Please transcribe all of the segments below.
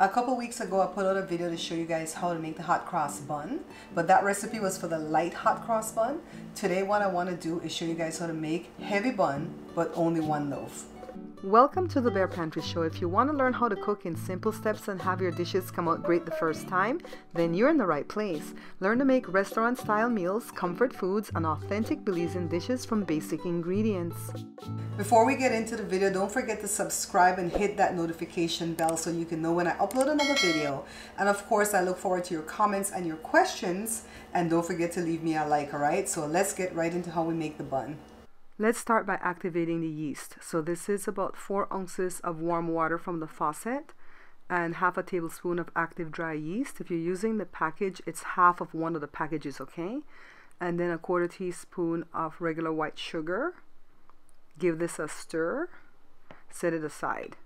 A couple weeks ago, I put out a video to show you guys how to make the hot cross bun, but that recipe was for the light hot cross bun. Today, what I want to do is show you guys how to make heavy bun, but only one loaf. Welcome to the Bare Pantry Show. If you want to learn how to cook in simple steps and have your dishes come out great the first time, then you're in the right place. Learn to make restaurant-style meals, comfort foods, and authentic Belizean dishes from basic ingredients. Before we get into the video, don't forget to subscribe and hit that notification bell so you can know when I upload another video. And of course, I look forward to your comments and your questions. And don't forget to leave me a like, alright? So let's get right into how we make the bun. Let's start by activating the yeast. So this is about 4 ounces of warm water from the faucet and half a tablespoon of active dry yeast. If you're using the package, it's half of one of the packages, okay? And then a 1/4 teaspoon of regular white sugar. Give this a stir. Set it aside.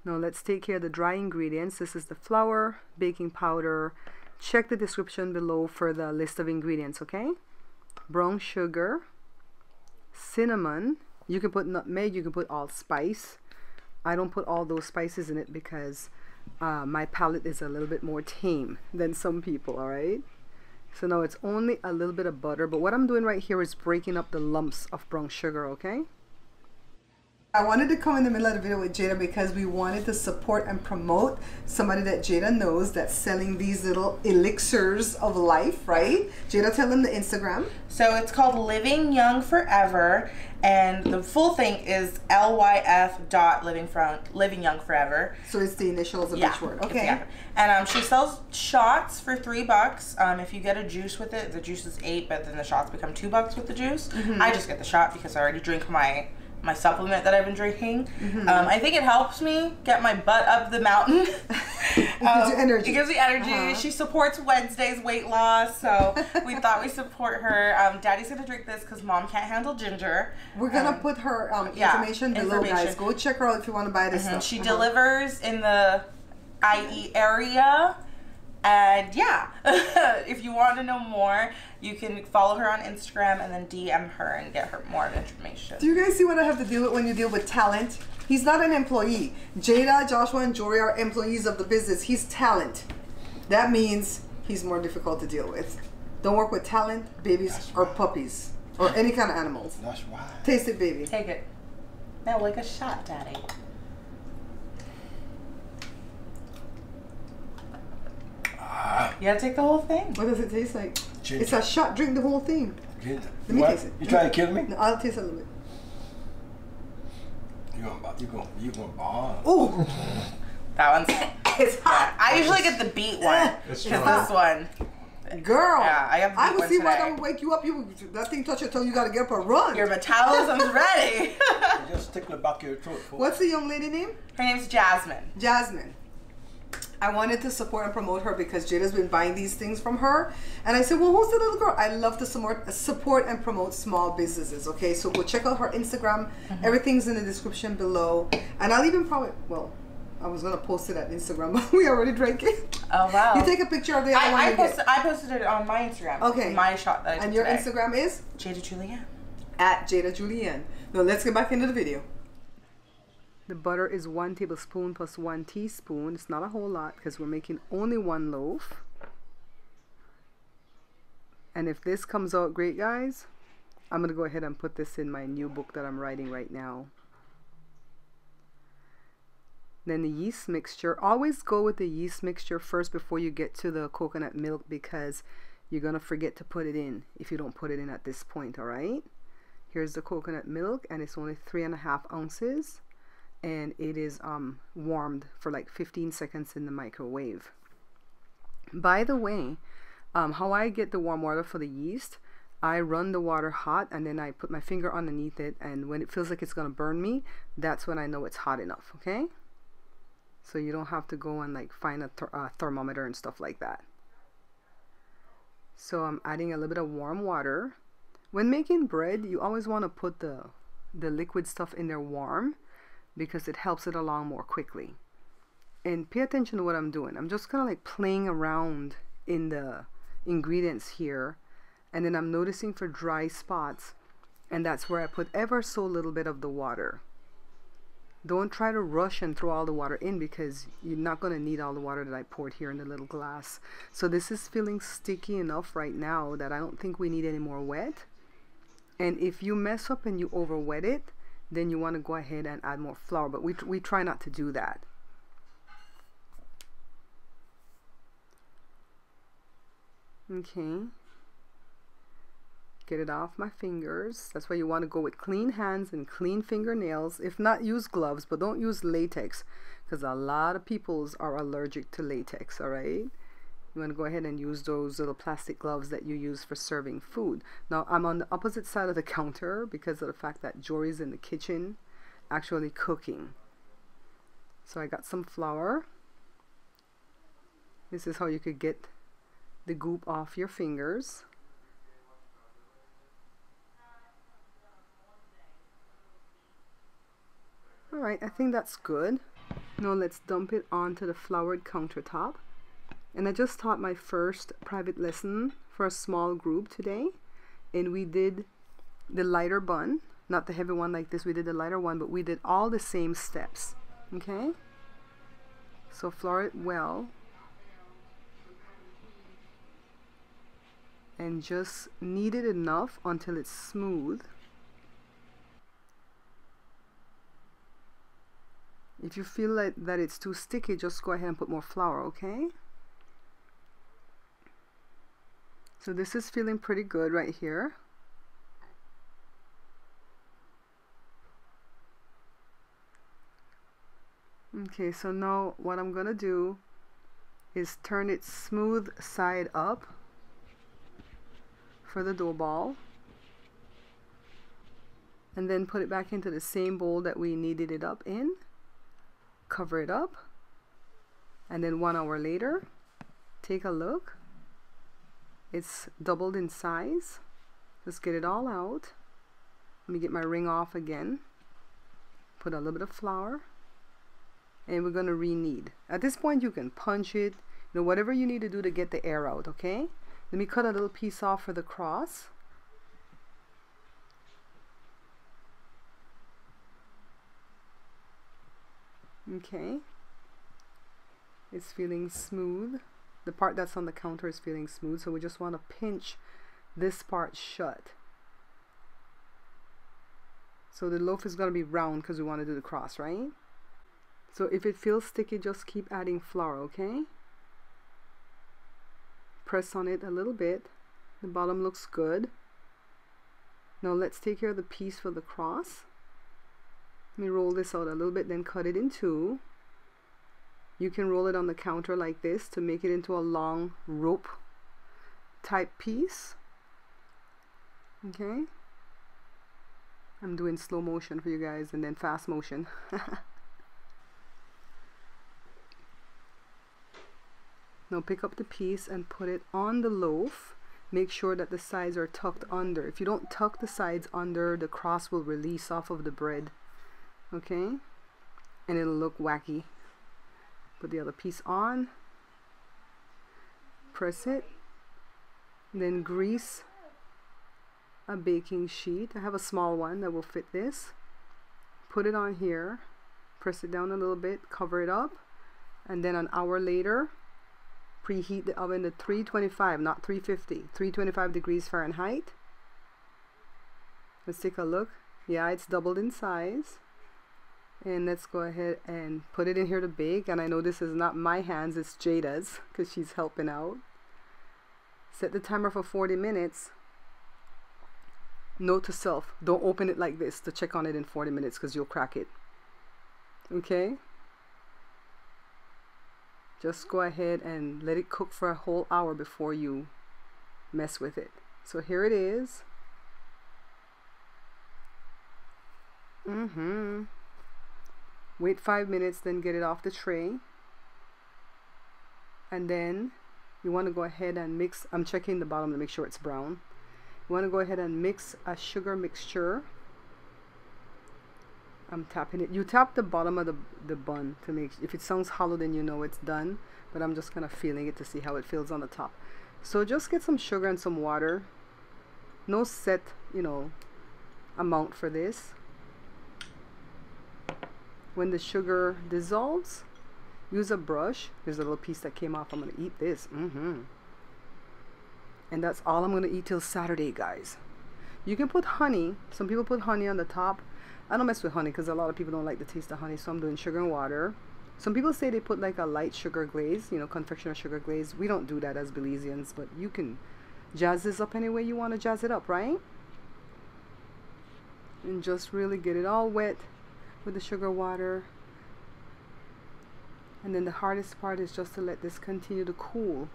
Now let's take care of the dry ingredients. This is the flour, baking powder. Check the description below for the list of ingredients, okay? Brown sugar, cinnamon, you can put nutmeg, you can put allspice. I don't put all those spices in it because my palate is a little bit more tame than some people, alright? So now it's only a little bit of butter, but what I'm doing right here is breaking up the lumps of brown sugar, okay? I wanted to come in the middle of the video with Jada because we wanted to support and promote somebody that Jada knows that's selling these little elixirs of life, right? Jada, tell them the Instagram. So it's called Living Young Forever, and the full thing is lyf.living young forever. So it's the initials of each word. Okay. And she sells shots for $3. If you get a juice with it, the juice is $8, but then the shots become $2 with the juice. I just get the shot because I already drink my supplement that I've been drinking. I think it helps me get my butt up the mountain. It gives you energy. It gives me energy. She supports Wednesday's weight loss, so we thought we support her. Daddy's gonna drink this because Mom can't handle ginger. We're gonna put her information below, guys. Go check her out if you want to buy this stuff. She delivers in the IE area. And yeah, if you want to know more, you can follow her on Instagram and then DM her and get her more information. Do you guys see what I have to deal with when you deal with talent? He's not an employee. Jada, Joshua, and Jory are employees of the business. He's talent. That means he's more difficult to deal with. Don't work with talent, babies, or puppies, or any kind of animals. That's right. Taste it, baby. Take it. Now like a shot, Daddy. You gotta take the whole thing. What does it taste like? Ginger. It's a shot. Drink the whole thing. Ginger. Let me taste it. You trying to kill me? No, I'll taste a little bit. You gonna bomb. Ooh, That one's. it's hot. I usually get the beet one. It's Because strong. this one. Girl. Yeah, I have the I beet would one see why today. that would wake you up. That thing touch your toe. You gotta get up and run. Your metabolism's ready. Just stick in the back of your throat. What's the young lady name? Her name's Jasmine. Jasmine. I wanted to support and promote her because Jada's been buying these things from her. And I said, well, who's the little girl? I love to support and promote small businesses, okay? So go check out her Instagram. Everything's in the description below. And I'll even probably, well, I was going to post it at Instagram, but we already drank it. Oh, wow. You take a picture of the other one you get. I posted it on my Instagram. Okay. My shot that I took And your today. Instagram is? Jada Julianne. At Jada Julianne. Now let's get back into the video. The butter is 1 tablespoon plus 1 teaspoon. It's not a whole lot because we're making only 1 loaf. And if this comes out great, guys, I'm going to go ahead and put this in my new book that I'm writing right now. Then the yeast mixture. Always go with the yeast mixture first before you get to the coconut milk because you're going to forget to put it in if you don't put it in at this point, alright? Here's the coconut milk and it's only 3.5 ounces. And it is warmed for like 15 seconds in the microwave. By the way, how I get the warm water for the yeast, I run the water hot and then I put my finger underneath it, and when it feels like it's gonna burn me, that's when I know it's hot enough, okay? So you don't have to go and like find a thermometer and stuff like that. So I'm adding a little bit of warm water. When making bread, you always want to put the liquid stuff in there warm, because it helps it along more quickly. And pay attention to what I'm doing. I'm just kind of like playing around in the ingredients here, and then I'm noticing for dry spots, and that's where I put ever so little bit of the water. Don't try to rush and throw all the water in, because you're not going to need all the water that I poured here in the little glass. So this is feeling sticky enough right now that I don't think we need any more wet. And if you mess up and you over wet it, then you want to go ahead and add more flour, but we try not to do that. Okay. Get it off my fingers. That's why you want to go with clean hands and clean fingernails. If not, use gloves, but don't use latex, because a lot of people are allergic to latex, all right? You want to go ahead and use those little plastic gloves that you use for serving food. Now, I'm on the opposite side of the counter because of the fact that Jory's in the kitchen actually cooking. So I got some flour. This is how you could get the goop off your fingers. Alright, I think that's good. Now let's dump it onto the floured countertop. And I just taught my first private lesson for a small group today. And we did the lighter bun, not the heavy one like this. We did the lighter one, but we did all the same steps. Okay? So flour it well. And just knead it enough until it's smooth. If you feel like that it's too sticky, just go ahead and put more flour, okay? So this is feeling pretty good right here. Okay, so now what I'm gonna do is turn it smooth side up for the dough ball, and then put it back into the same bowl that we kneaded it up in. Cover it up, and then 1 hour later, take a look. It's doubled in size. Just get it all out. Let me get my ring off again. Put a little bit of flour, and we're going to re-knead. At this point, you can punch it, you know, whatever you need to do to get the air out, okay? Let me cut a little piece off for the cross. Okay, it's feeling smooth. The part that's on the counter is feeling smooth, so we just want to pinch this part shut. So the loaf is going to be round because we want to do the cross, right? So if it feels sticky, just keep adding flour, okay? Press on it a little bit. The bottom looks good. Now let's take care of the piece for the cross. Let me roll this out a little bit, then cut it in two. You can roll it on the counter like this to make it into a long rope type piece. Okay. I'm doing slow motion for you guys and then fast motion. Now pick up the piece and put it on the loaf. Make sure that the sides are tucked under. If you don't tuck the sides under, the cross will release off of the bread. Okay, and it'll look wacky. Put the other piece on, press it, then grease a baking sheet. I have a small one that will fit this. Put it on here, press it down a little bit, cover it up, and then an hour later, preheat the oven to 325, not 350, 325 degrees Fahrenheit. Let's take a look. Yeah, it's doubled in size. And let's go ahead and put it in here to bake. And I know this is not my hands, it's Jada's, because she's helping out. Set the timer for 40 minutes. Note to self, don't open it like this to check on it in 40 minutes because you'll crack it. Okay? Just go ahead and let it cook for a whole hour before you mess with it. So here it is. Wait 5 minutes, then get it off the tray. And then you want to go ahead and mix. I'm checking the bottom to make sure it's brown. You want to go ahead and mix a sugar mixture. I'm tapping it. You tap the bottom of the bun to make, if it sounds hollow, then you know it's done. But I'm just kind of feeling it to see how it feels on the top. So just get some sugar and some water. No set, you know, amount for this. when the sugar dissolves, use a brush. There's a little piece that came off. I'm going to eat this. And that's all I'm going to eat till Saturday, guys. You can put honey. Some people put honey on the top. I don't mess with honey because a lot of people don't like the taste of honey, so I'm doing sugar and water. Some people say they put like a light sugar glaze, you know, confectioner sugar glaze. We don't do that as Belizeans, but you can jazz this up any way you want to jazz it up, right? And just really get it all wet with the sugar water. And then the hardest part is just to let this continue to cool,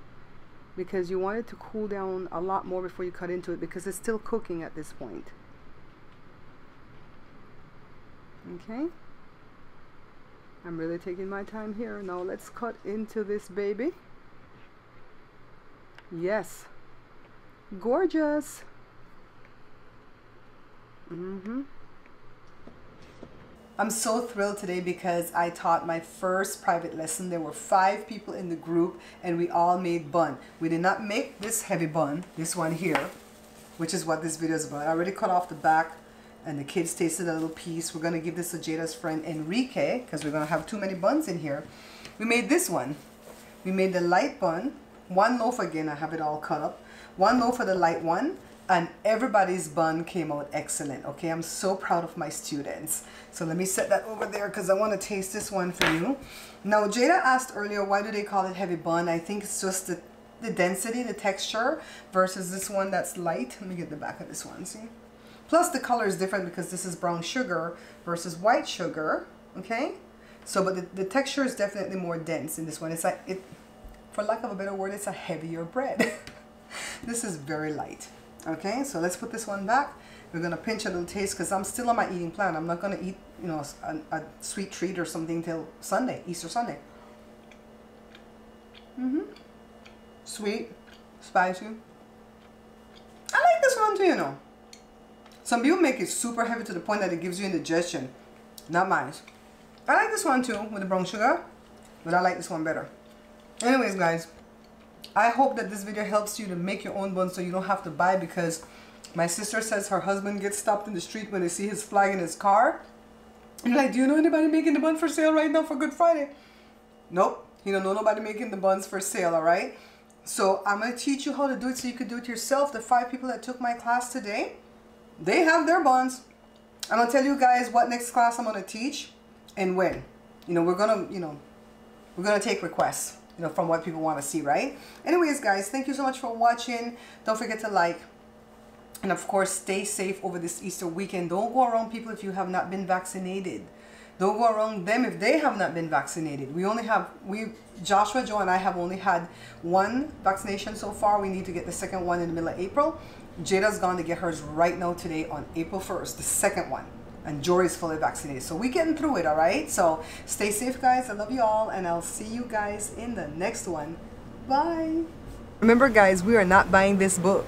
because you want it to cool down a lot more before you cut into it, because it's still cooking at this point. Okay, I'm really taking my time here. Now let's cut into this baby. Yes, gorgeous. I'm so thrilled today because I taught my first private lesson. There were 5 people in the group and we all made bun. We did not make this heavy bun, this one here, which is what this video is about. I already cut off the back and the kids tasted a little piece. We're going to give this to Jada's friend Enrique because we're going to have too many buns in here. We made this one. We made the light bun. 1 loaf again, I have it all cut up. 1 loaf for the light one. And everybody's bun came out excellent. Okay, I'm so proud of my students. So let me set that over there because I want to taste this one for you. Now, Jada asked earlier, why do they call it heavy bun? I think it's just the density, the texture, versus this one that's light. Let me get the back of this one, see? Plus the color is different because this is brown sugar versus white sugar, okay? So, but the texture is definitely more dense in this one. It's like, for lack of a better word, it's a heavier bread. This is very light. Okay, so let's put this one back. We're going to pinch a little taste because I'm still on my eating plan. I'm not going to eat, you know, a sweet treat or something till Sunday, Easter Sunday. Sweet, spicy. I like this one too, you know. Some people make it super heavy to the point that it gives you indigestion. Not mine. I like this one too with the brown sugar, but I like this one better. Anyways, guys, I hope that this video helps you to make your own buns so you don't have to buy, because my sister says her husband gets stopped in the street when they see his flag in his car. And like, do you know anybody making the bun for sale right now for Good Friday? Nope, he don't know nobody making the buns for sale, all right? So I'm going to teach you how to do it so you can do it yourself. The 5 people that took my class today, they have their buns. I'm going to tell you guys what next class I'm going to teach and when. You know, we're going to take requests, you know, from what people want to see, right? Anyways, guys, thank you so much for watching. Don't forget to like, and of course, stay safe over this Easter weekend. Don't go around people if you have not been vaccinated. Don't go around them if they have not been vaccinated. Joshua, Joe, and I have only had 1 vaccination so far. We need to get the second one in the middle of April. Jada's gone to get hers right now today on April 1st, the second one. And Jory's fully vaccinated. So we're getting through it, all right? So stay safe, guys. I love you all, and I'll see you guys in the next one. Bye. Remember, guys, we are not buying this book.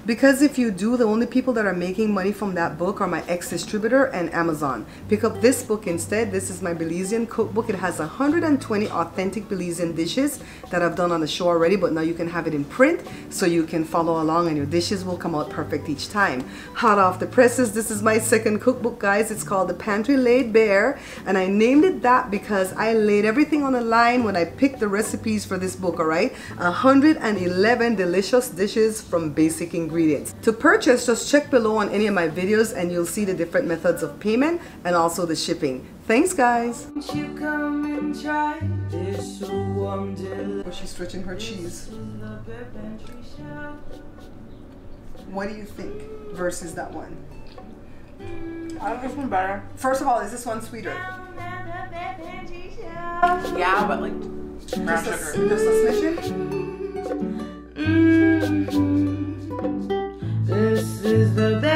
Because if you do, the only people that are making money from that book are my ex-distributor and Amazon. Pick up this book instead. This is my Belizean Cookbook. It has 120 authentic Belizean dishes that I've done on the show already, but now you can have it in print so you can follow along and your dishes will come out perfect each time. Hot off the presses, this is my second cookbook, guys. It's called the Pantry Laid Bare, and I named it that because I laid everything on a line when I picked the recipes for this book, all right? 111 delicious dishes from basic ingredients. To purchase, just check below on any of my videos and you'll see the different methods of payment and also the shipping. Thanks, guys. You come and try this warm oh, she's stretching her cheese. What do you think versus that one? I like this one better. First of all, is this one sweeter? Yeah, but like brown sugar. Just a smidgen? This is the best.